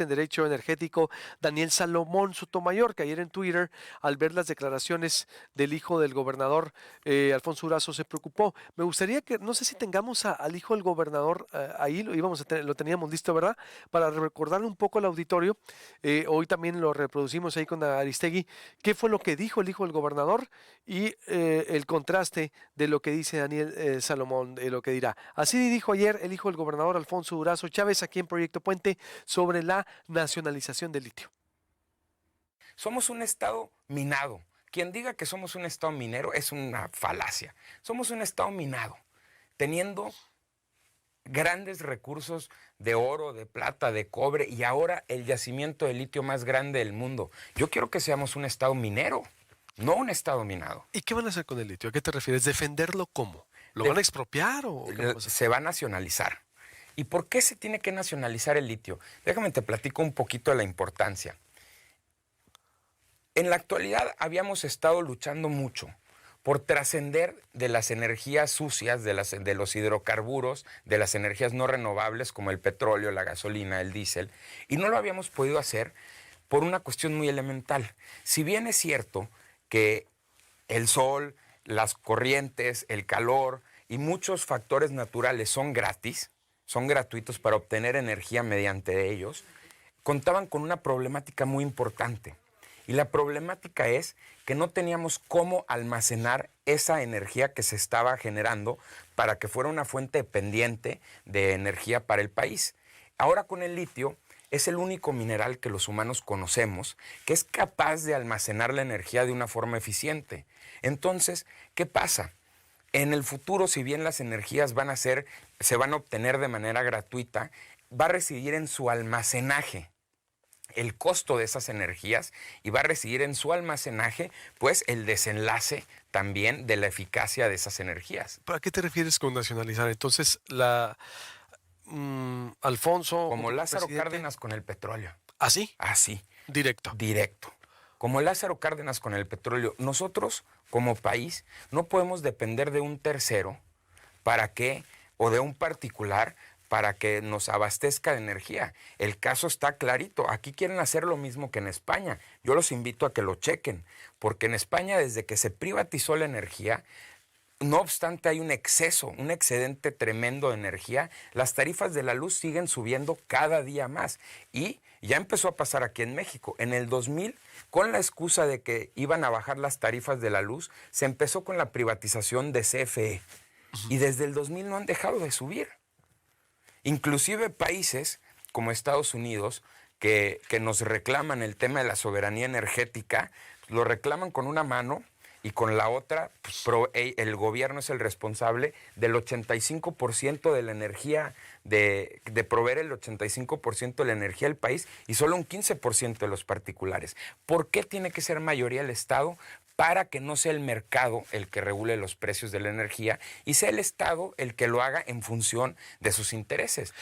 en Derecho Energético, Daniel Salomón Sotomayor, que ayer en Twitter, al ver las declaraciones del hijo del gobernador, Alfonso Durazo, se preocupó. Me gustaría que, no sé si tengamos al hijo del gobernador ahí, lo teníamos listo, ¿verdad? Para recordarle un poco al auditorio, hoy también lo reproducimos ahí con Aristegui, qué fue lo que dijo el hijo del gobernador y el contraste de lo que dice Daniel Salomón, de lo que dirá. Así dijo ayer el hijo del gobernador Alfonso Durazo Chávez aquí en Proyecto Puente sobre la nacionalización del litio. Somos un estado minado. Quien diga que somos un estado minero es una falacia. Somos un estado minado, teniendo grandes recursos de oro, de plata, de cobre y ahora el yacimiento de litio más grande del mundo. Yo quiero que seamos un estado minero, no un estado minado. ¿Y qué van a hacer con el litio? ¿A qué te refieres? ¿Defenderlo cómo? ¿Lo van a expropiar o qué va a pasar? Se va a nacionalizar. ¿Y por qué se tiene que nacionalizar el litio? Déjame te platico un poquito de la importancia. En la actualidad habíamos estado luchando mucho por trascender de las energías sucias, de los hidrocarburos, de las energías no renovables como el petróleo, la gasolina, el diésel, y no lo habíamos podido hacer por una cuestión muy elemental. Si bien es cierto que el sol, las corrientes, el calor y muchos factores naturales son gratis, son gratuitos para obtener energía mediante ellos, contaban con una problemática muy importante. Y la problemática es que no teníamos cómo almacenar esa energía que se estaba generando para que fuera una fuente dependiente de energía para el país. Ahora con el litio es el único mineral que los humanos conocemos que es capaz de almacenar la energía de una forma eficiente. Entonces, ¿qué pasa? En el futuro, si bien las energías se van a obtener de manera gratuita, va a residir en su almacenaje el costo de esas energías y va a residir en su almacenaje, pues el desenlace también de la eficacia de esas energías. ¿A qué te refieres con nacionalizar? Entonces, Alfonso, Como junto con el Lázaro presidente, Cárdenas con el petróleo. ¿así? Así, Directo. directo. Como Lázaro Cárdenas con el petróleo. Nosotros, como país, no podemos depender de un tercero para que, o de un particular, para que nos abastezca de energía. El caso está clarito. Aquí quieren hacer lo mismo que en España. Yo los invito a que lo chequen, porque en España, desde que se privatizó la energía, no obstante hay un exceso, un excedente tremendo de energía, las tarifas de la luz siguen subiendo cada día más. Y ya empezó a pasar aquí en México. En el 2000, con la excusa de que iban a bajar las tarifas de la luz, se empezó con la privatización de CFE. Y desde el 2000 no han dejado de subir. Inclusive países como Estados Unidos, que nos reclaman el tema de la soberanía energética, lo reclaman con una mano y con la otra, pues, el gobierno es el responsable del 85% de la energía, de proveer el 85% de la energía del país y solo un 15% de los particulares. ¿Por qué tiene que ser mayoría el Estado? Para que no sea el mercado el que regule los precios de la energía y sea el Estado el que lo haga en función de sus intereses.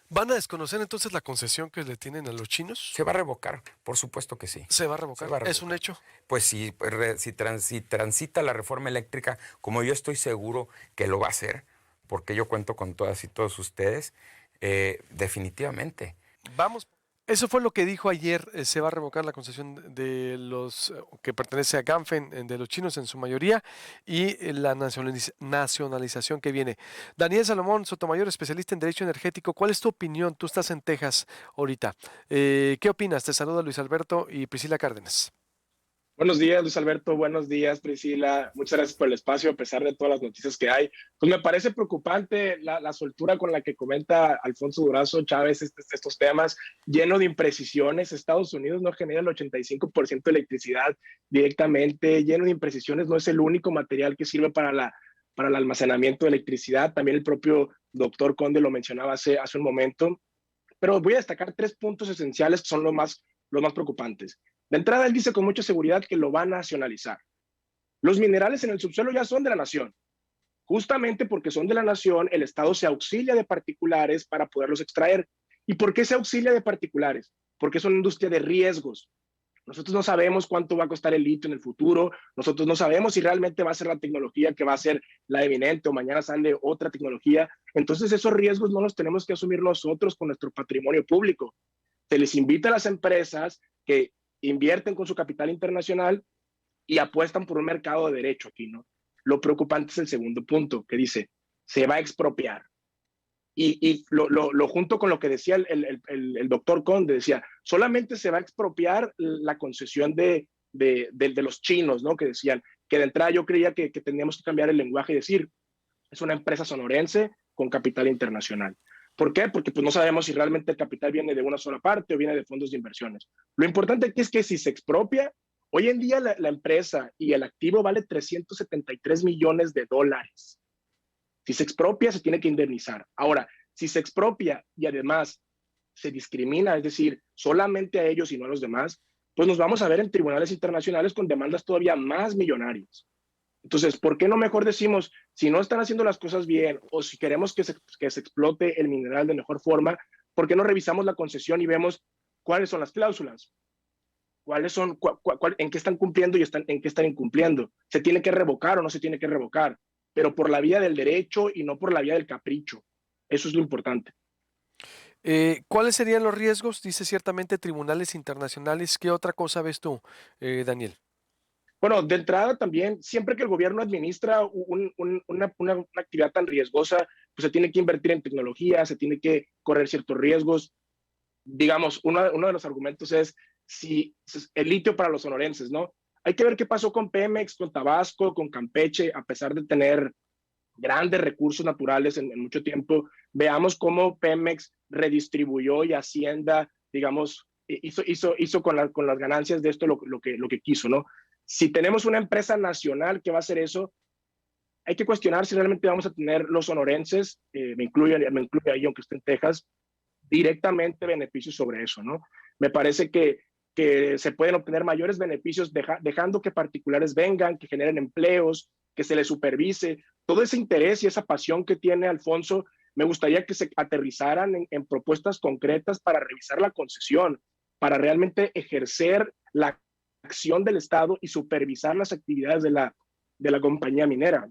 ¿Van a desconocer entonces la concesión que le tienen a los chinos? ¿Se va a revocar? Por supuesto que sí. ¿Se va a revocar? Se va a ¿Es un revocar. hecho? Pues si transita la reforma eléctrica, como yo estoy seguro que lo va a hacer, porque yo cuento con todas y todos ustedes, definitivamente. Vamos. Eso fue lo que dijo ayer. Se va a revocar la concesión de los que pertenece a Ganfen, de los chinos en su mayoría, y la nacionalización que viene. Daniel Salomón Sotomayor, especialista en Derecho Energético. ¿Cuál es tu opinión? Tú estás en Texas ahorita. ¿Qué opinas? Te saluda Luis Alberto y Priscila Cárdenas. Buenos días, Luis Alberto. Buenos días, Priscila. Muchas gracias por el espacio, a pesar de todas las noticias que hay. Pues me parece preocupante la soltura con la que comenta Alfonso Durazo Chávez estos temas, lleno de imprecisiones. Estados Unidos no genera el 85% de electricidad directamente, lleno de imprecisiones. No es el único material que sirve para el almacenamiento de electricidad. También el propio doctor Conde lo mencionaba hace un momento. Pero voy a destacar tres puntos esenciales que son los más preocupantes. De entrada, él dice con mucha seguridad que lo va a nacionalizar. Los minerales en el subsuelo ya son de la nación. Justamente porque son de la nación, el Estado se auxilia de particulares para poderlos extraer. ¿Y por qué se auxilia de particulares? Porque es una industria de riesgos. Nosotros no sabemos cuánto va a costar el litio en el futuro. Nosotros no sabemos si realmente va a ser la tecnología que va a ser la eminente o mañana sale otra tecnología. Entonces esos riesgos no los tenemos que asumir nosotros con nuestro patrimonio público. Se les invita a las empresas que invierten con su capital internacional y apuestan por un mercado de derecho aquí, ¿no? Lo preocupante es el segundo punto, que dice, se va a expropiar. Y lo junto con lo que decía el doctor Conde, decía, solamente se va a expropiar la concesión de los chinos, ¿no? Que decían que de entrada yo creía que teníamos que cambiar el lenguaje y decir, es una empresa sonorense con capital internacional. ¿Por qué? Porque pues no sabemos si realmente el capital viene de una sola parte o viene de fondos de inversiones. Lo importante aquí es que si se expropia, hoy en día la empresa y el activo vale 373 millones de dólares. Si se expropia, se tiene que indemnizar. Ahora, si se expropia y además se discrimina, es decir, solamente a ellos y no a los demás, pues nos vamos a ver en tribunales internacionales con demandas todavía más millonarias. Entonces, ¿por qué no mejor decimos, si no están haciendo las cosas bien o si queremos que se explote el mineral de mejor forma, ¿por qué no revisamos la concesión y vemos cuáles son las cláusulas? ¿Cuáles son, en qué están cumpliendo y en qué están incumpliendo? ¿Se tiene que revocar o no se tiene que revocar? Pero por la vía del derecho y no por la vía del capricho. Eso es lo importante. ¿Cuáles serían los riesgos? Dice ciertamente tribunales internacionales. ¿Qué otra cosa ves tú, Daniel? Bueno, de entrada también, siempre que el gobierno administra una actividad tan riesgosa, pues se tiene que invertir en tecnología, se tiene que correr ciertos riesgos. Digamos, uno de los argumentos es si el litio para los sonorenses, ¿no? Hay que ver qué pasó con Pemex, con Tabasco, con Campeche, a pesar de tener grandes recursos naturales en mucho tiempo. Veamos cómo Pemex redistribuyó y Hacienda, digamos, hizo con las ganancias de esto lo que quiso, ¿no? Si tenemos una empresa nacional que va a hacer eso, hay que cuestionar si realmente vamos a tener los sonorenses, me incluye ahí, aunque esté en Texas, directamente beneficios sobre eso, ¿no? Me parece que se pueden obtener mayores beneficios dejando que particulares vengan, que generen empleos, que se les supervise. Todo ese interés y esa pasión que tiene Alfonso, me gustaría que se aterrizaran en propuestas concretas para revisar la concesión, para realmente ejercer la acción del Estado y supervisar las actividades de la compañía minera.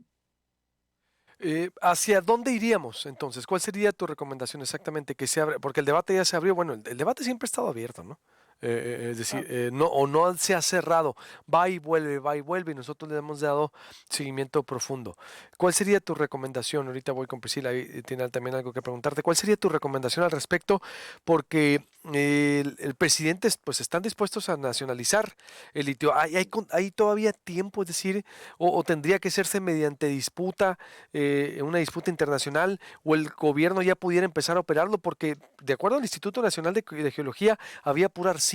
¿Hacia dónde iríamos entonces? ¿Cuál sería tu recomendación exactamente que se abra? Porque el debate ya se abrió. Bueno, el debate siempre ha estado abierto, ¿no? Es decir, no, o no se ha cerrado, va y vuelve, y nosotros le hemos dado seguimiento profundo. ¿Cuál sería tu recomendación? Ahorita voy con Priscila, ahí tiene también algo que preguntarte. ¿Cuál sería tu recomendación al respecto? Porque el presidente, pues están dispuestos a nacionalizar el litio. ¿Hay todavía tiempo, es decir, o tendría que hacerse mediante disputa, una disputa internacional, o el gobierno ya pudiera empezar a operarlo? Porque de acuerdo al Instituto Nacional de Geología, había pura arcilla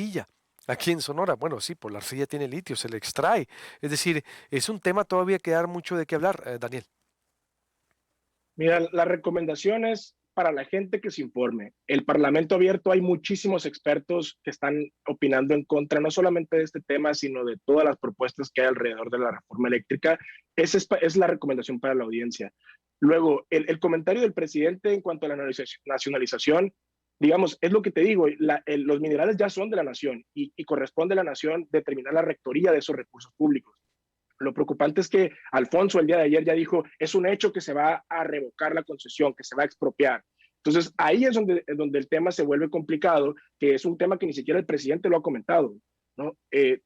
aquí en Sonora. Bueno, sí, por la arcilla tiene litio, se le extrae. Es decir, es un tema todavía que dar mucho de qué hablar, Daniel. Mira, la recomendación es para la gente que se informe. El Parlamento abierto, hay muchísimos expertos que están opinando en contra, no solamente de este tema, sino de todas las propuestas que hay alrededor de la reforma eléctrica. Esa es la recomendación para la audiencia. Luego, el comentario del presidente en cuanto a la nacionalización, digamos, es lo que te digo, los minerales ya son de la nación y corresponde a la nación determinar la rectoría de esos recursos públicos. Lo preocupante es que Alfonso el día de ayer ya dijo, es un hecho que se va a revocar la concesión, que se va a expropiar. Entonces, ahí es donde el tema se vuelve complicado, que es un tema que ni siquiera el presidente lo ha comentado, ¿no?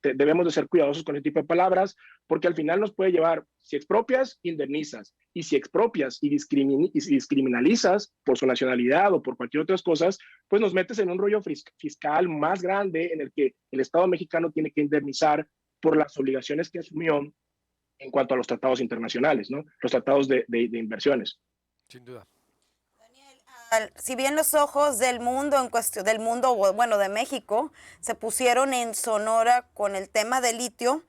Debemos de ser cuidadosos con ese tipo de palabras, porque al final nos puede llevar, si expropias, indemnizas, y si expropias y discriminalizas por su nacionalidad o por cualquier otras cosas, pues nos metes en un rollo fiscal más grande en el que el Estado mexicano tiene que indemnizar por las obligaciones que asumió en cuanto a los tratados internacionales, ¿no? Los tratados de inversiones. Sin duda. Si bien los ojos del mundo en cuestión del mundo, bueno, de México, se pusieron en Sonora con el tema del litio,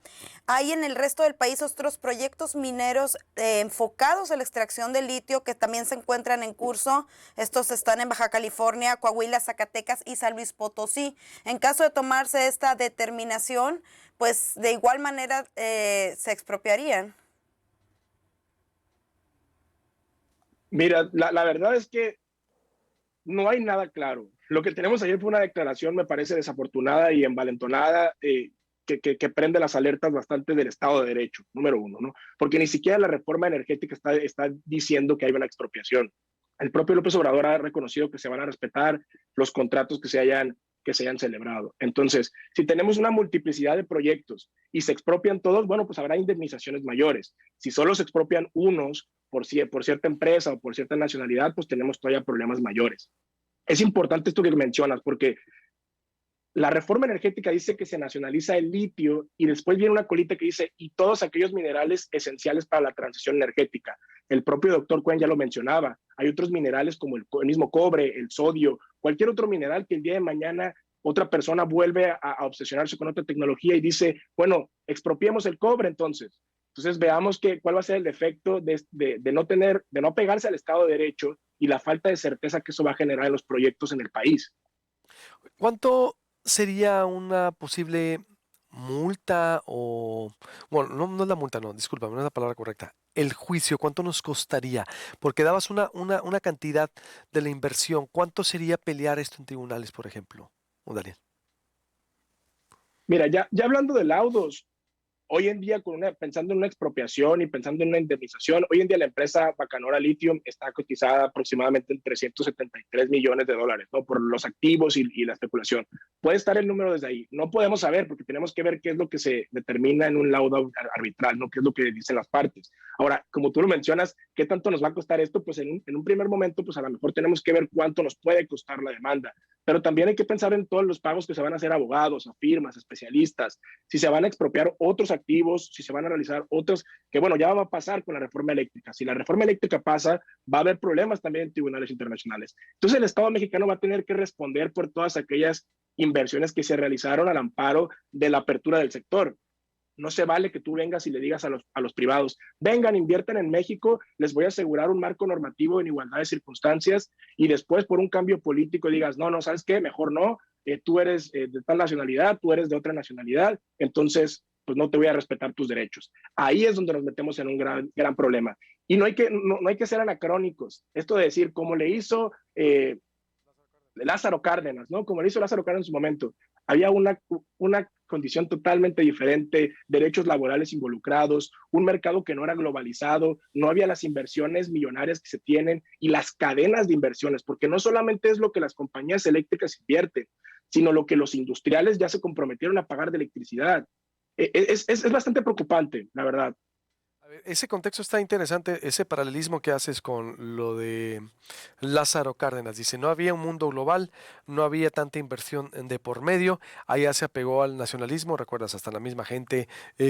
hay en el resto del país otros proyectos mineros enfocados a la extracción de litio que también se encuentran en curso. Estos están en Baja California, Coahuila, Zacatecas y San Luis Potosí. En caso de tomarse esta determinación, pues de igual manera se expropiarían. Mira, la verdad es que no hay nada claro. Lo que tenemos ayer fue una declaración, me parece desafortunada y envalentonada, que prende las alertas bastante del Estado de Derecho, número uno, ¿no? Porque ni siquiera la reforma energética está diciendo que hay una expropiación. El propio López Obrador ha reconocido que se van a respetar los contratos que se hayan que se hayan celebrado. Entonces, si tenemos una multiplicidad de proyectos y se expropian todos, bueno, pues habrá indemnizaciones mayores. Si solo se expropian unos por cierta empresa o por cierta nacionalidad, pues tenemos todavía problemas mayores. Es importante esto que mencionas, porque la reforma energética dice que se nacionaliza el litio y después viene una colita que dice y todos aquellos minerales esenciales para la transición energética. El propio doctor Cuen ya lo mencionaba. Hay otros minerales como el mismo cobre, el sodio, cualquier otro mineral que el día de mañana otra persona vuelve a obsesionarse con otra tecnología y dice, bueno, expropiemos el cobre entonces. Entonces veamos cuál va a ser el efecto de no pegarse al Estado de Derecho y la falta de certeza que eso va a generar en los proyectos en el país. ¿Cuánto sería una posible multa o, bueno, no es la multa, no, disculpa, no es la palabra correcta. El juicio, ¿cuánto nos costaría? Porque dabas una cantidad de la inversión. ¿Cuánto sería pelear esto en tribunales, por ejemplo? Daniel. Mira, ya hablando de laudos, hoy en día, pensando en una expropiación y pensando en una indemnización, hoy en día la empresa Bacanora Lithium está cotizada aproximadamente en 373 millones de dólares, ¿no? Por los activos y la especulación. Puede estar el número desde ahí. No podemos saber porque tenemos que ver qué es lo que se determina en un laudo arbitral, ¿no? Qué es lo que dicen las partes. Ahora, como tú lo mencionas, ¿qué tanto nos va a costar esto? Pues en un primer momento, pues a lo mejor tenemos que ver cuánto nos puede costar la demanda. Pero también hay que pensar en todos los pagos que se van a hacer a abogados, a firmas, especialistas, si se van a expropiar otros activos, si se van a realizar otros, que bueno, ya va a pasar con la reforma eléctrica. Si la reforma eléctrica pasa, va a haber problemas también en tribunales internacionales. Entonces el Estado mexicano va a tener que responder por todas aquellas inversiones que se realizaron al amparo de la apertura del sector. No se vale que tú vengas y le digas a los privados, vengan, inviertan en México, les voy a asegurar un marco normativo en igualdad de circunstancias y después por un cambio político digas, no, ¿sabes qué? Mejor no, tú eres de tal nacionalidad, tú eres de otra nacionalidad, entonces pues no te voy a respetar tus derechos. Ahí es donde nos metemos en un gran problema. Y no hay que ser anacrónicos. Esto de decir, como le hizo Lázaro Cárdenas, ¿no? Como le hizo Lázaro Cárdenas en su momento. Había una condición totalmente diferente, derechos laborales involucrados, un mercado que no era globalizado, no había las inversiones millonarias que se tienen y las cadenas de inversiones, porque no solamente es lo que las compañías eléctricas invierten, sino lo que los industriales ya se comprometieron a pagar de electricidad. Es bastante preocupante, la verdad. A ver, ese contexto está interesante, ese paralelismo que haces con lo de Lázaro Cárdenas. Dice, no había un mundo global, no había tanta inversión de por medio, allá se apegó al nacionalismo, recuerdas, hasta la misma gente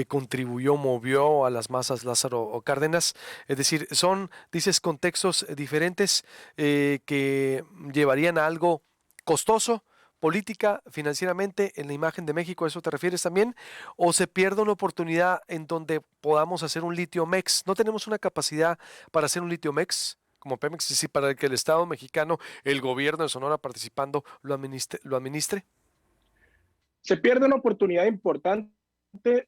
contribuyó, movió a las masas Lázaro Cárdenas. Es decir, son, dices, contextos diferentes que llevarían a algo costoso, política, financieramente, en la imagen de México, ¿a eso te refieres también? ¿O se pierde una oportunidad en donde podamos hacer un litio mex? ¿No tenemos una capacidad para hacer un litio mex como Pemex, es decir, para que el Estado mexicano, el gobierno de Sonora participando, lo administre? Se pierde una oportunidad importante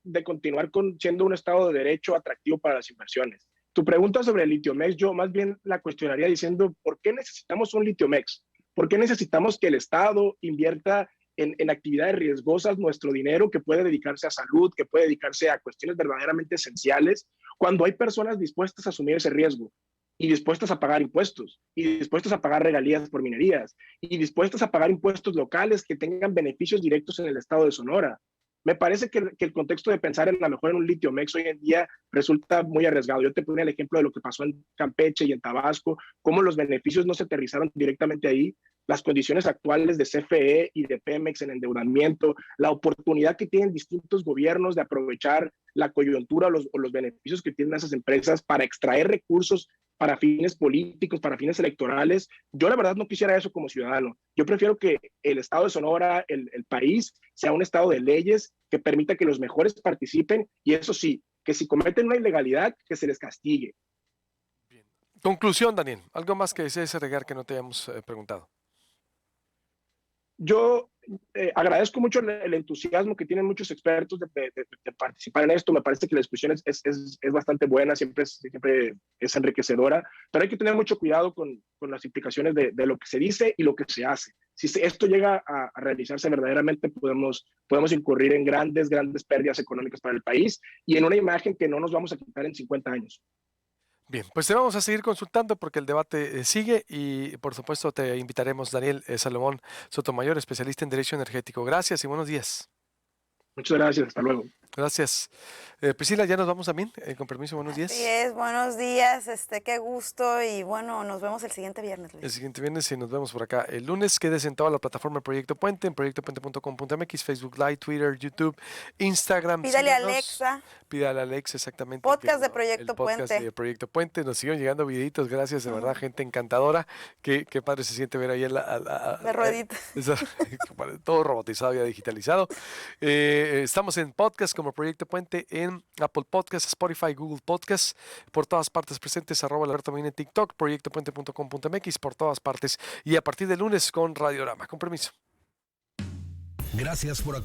de continuar siendo un Estado de Derecho atractivo para las inversiones. Tu pregunta sobre el litio mex, yo más bien la cuestionaría diciendo, ¿por qué necesitamos un litio mex? ¿Por qué necesitamos que el Estado invierta en actividades riesgosas nuestro dinero que puede dedicarse a salud, que puede dedicarse a cuestiones verdaderamente esenciales, cuando hay personas dispuestas a asumir ese riesgo y dispuestas a pagar impuestos y dispuestas a pagar regalías por minerías y dispuestas a pagar impuestos locales que tengan beneficios directos en el estado de Sonora? Me parece que el contexto de pensar en a lo mejor en un litio mex hoy en día resulta muy arriesgado. Yo te ponía el ejemplo de lo que pasó en Campeche y en Tabasco, cómo los beneficios no se aterrizaron directamente ahí, las condiciones actuales de CFE y de Pemex en endeudamiento, la oportunidad que tienen distintos gobiernos de aprovechar la coyuntura o los beneficios que tienen esas empresas para extraer recursos para fines políticos, para fines electorales. Yo la verdad no quisiera eso como ciudadano. Yo prefiero que el estado de Sonora, el país, sea un estado de leyes que permita que los mejores participen y eso sí, que si cometen una ilegalidad, que se les castigue. Bien. Conclusión, Daniel. ¿Algo más que desees agregar que no te hayamos preguntado? Yo agradezco mucho el entusiasmo que tienen muchos expertos de participar en esto. Me parece que la discusión es bastante buena, siempre es enriquecedora, pero hay que tener mucho cuidado con las implicaciones de lo que se dice y lo que se hace. Si esto llega a realizarse verdaderamente, podemos incurrir en grandes pérdidas económicas para el país y en una imagen que no nos vamos a quitar en 50 años. Bien, pues te vamos a seguir consultando porque el debate sigue y por supuesto te invitaremos, Daniel Salomón Sotomayor, especialista en Derecho Energético. Gracias y buenos días. Muchas gracias, hasta luego. Gracias. Priscila, ya nos vamos también. Con permiso, buenos días. Así es, buenos días, qué gusto y bueno, nos vemos el siguiente viernes, Luis. El siguiente viernes y nos vemos por acá el lunes. Quédese en toda la plataforma Proyecto Puente, en proyectopuente.com.mx, Facebook Live, Twitter, YouTube, Instagram. Pídale a síganos. Alexa. Pídale a Alexa, exactamente. Podcast de el Proyecto podcast Puente. de Proyecto Puente. Nos siguen llegando videitos, gracias, de verdad, gente encantadora. Qué padre se siente ver ahí La ruedita. todo robotizado, ya digitalizado. Estamos en podcast como Proyecto Puente en Apple Podcasts, Spotify, Google Podcasts, por todas partes presentes, @Alberto Medina en TikTok, proyectopuente.com.mx, por todas partes. Y a partir de lunes con Radiorama. Con permiso. Gracias por acompañarnos.